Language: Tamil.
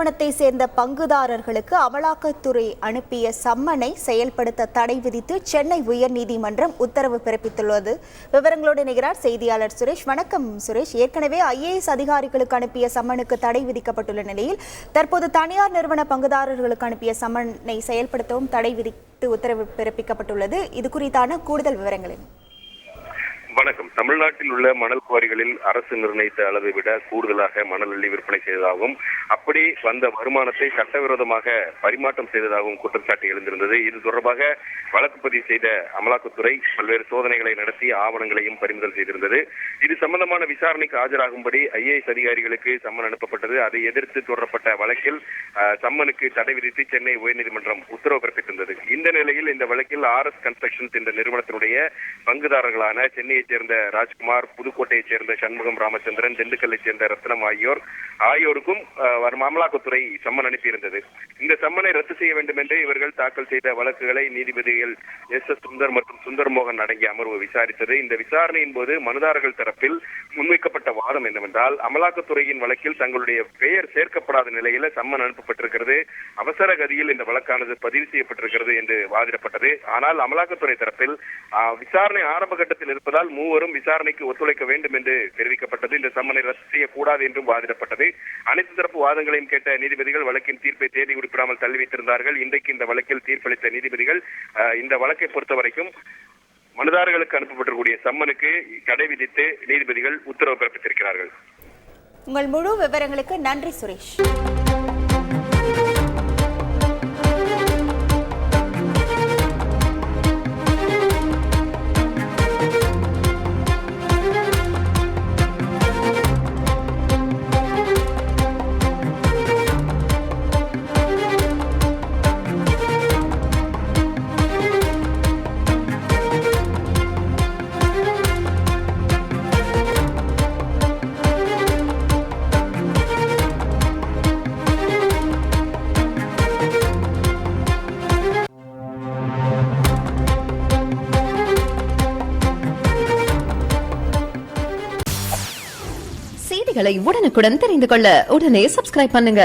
நிறுவனத்தை சேர்ந்த பங்குதாரர்களுக்கு அமலாக்கத்துறை அனுப்பிய சம்மனை செயல்படுத்த தடை விதித்து சென்னை உயர்நீதிமன்றம் உத்தரவு பிறப்பித்துள்ளது. விவரங்களோடு இணைகிறார் செய்தியாளர் சுரேஷ். வணக்கம் சுரேஷ். ஏற்கனவே IAS அதிகாரிகளுக்கு அனுப்பிய சம்மனுக்கு தடை விதிக்கப்பட்டுள்ள நிலையில் தற்போது தனியார் நிறுவன பங்குதாரர்களுக்கு அனுப்பிய சம்மனை செயல்படுத்தவும் தடை விதித்து உத்தரவு பிறப்பிக்கப்பட்டுள்ளது. இது குறித்தான கூடுதல் விவரங்கள். வணக்கம். தமிழ்நாட்டில் உள்ள மணல் குவாரிகளில் அரசு நிர்ணயித்த அளவை விட கூடுதலாக மணல் அள்ளி விற்பனை செய்ததாகவும் அப்படி வந்த வருமானத்தை சட்டவிரோதமாக பரிமாற்றம் செய்ததாகவும் குற்றச்சாட்டு எழுந்திருந்தது. இது தொடர்பாக வழக்கு பதிவு செய்த அமலாக்கத்துறை பல்வேறு சோதனைகளை நடத்தி ஆவணங்களையும் பறிமுதல் செய்திருந்தது. இது சம்பந்தமான விசாரணைக்கு ஆஜராகும்படி IAS அதிகாரிகளுக்கு சம்மன் அனுப்பப்பட்டது. அதை எதிர்த்து தொடரப்பட்ட வழக்கில் சம்மனுக்கு தடை விதித்து சென்னை உயர்நீதிமன்றம் உத்தரவு பிறப்பித்திருந்தது. இந்த நிலையில் இந்த வழக்கில் RS கன்ஸ்ட்ரக்ஷன்ஸ் என்ற நிறுவனத்தினுடைய பங்குதாரர்களான சென்னையை சேர்ந்த ராஜ்குமார், புதுக்கோட்டையைச் சேர்ந்த சண்முகம் ராமச்சந்திரன், திண்டுக்கல்லை சேர்ந்த ரத்னம் ஆகியோருக்கும் அமலாக்கத்துறை சம்மன் அனுப்பியிருந்தது. இந்த சம்மனை ரத்து செய்ய வேண்டும் என்று இவர்கள் தாக்கல் செய்த வழக்குகளை நீதிபதிகள் SS சுந்தர் மற்றும் சுந்தர் மோகன் அடங்கிய அமர்வு விசாரித்தது. இந்த விசாரணையின் போது மனுதாரர்கள் தரப்பில் முன்வைக்கப்பட்ட வாதம் என்னவென்றால், அமலாக்கத்துறையின் வழக்கில் தங்களுடைய பெயர் சேர்க்கப்படாத நிலையில சம்மன் அனுப்பப்பட்டிருக்கிறது, அவசர கதியில் இந்த வழக்கானது பதிவு செய்யப்பட்டிருக்கிறது என்று வாதிடப்பட்டது. ஆனால் அமலாக்கத்துறை தரப்பில் விசாரணை ஆரம்ப கட்டத்தில் இருப்பதால் மூவரும் விசாரணைக்கு ஒத்துழைக்க வேண்டும் என்று தெரிவிக்கப்பட்டது. இந்த சம்மனை ரத்து செய்யக்கூடாது என்றும் வாதிடப்பட்டது. அனைத்து தரப்பு வாதங்களையும் கேட்ட நீதிபதிகள் வழக்கின் தீர்ப்பை தேதி குறிப்பிடாமல் தள்ளி வைத்திருந்தார்கள். இன்றைக்கு இந்த வழக்கில் தீர்ப்பளித்த நீதிபதிகள் இந்த வழக்கை பொறுத்தவரைக்கும் மனுதாரர்களுக்கு அனுப்பப்பட்டிருக்கூடிய சம்மனுக்கு தடை விதித்து நீதிபதிகள் உத்தரவு பிறப்பித்திருக்கிறார்கள். உங்கள் முழு விவரங்களுக்கு நன்றி சுரேஷ். செய்திகளை உடனுக்குடன் தெரிந்து கொள்ள உடனே சப்ஸ்கிரைப் பண்ணுங்க.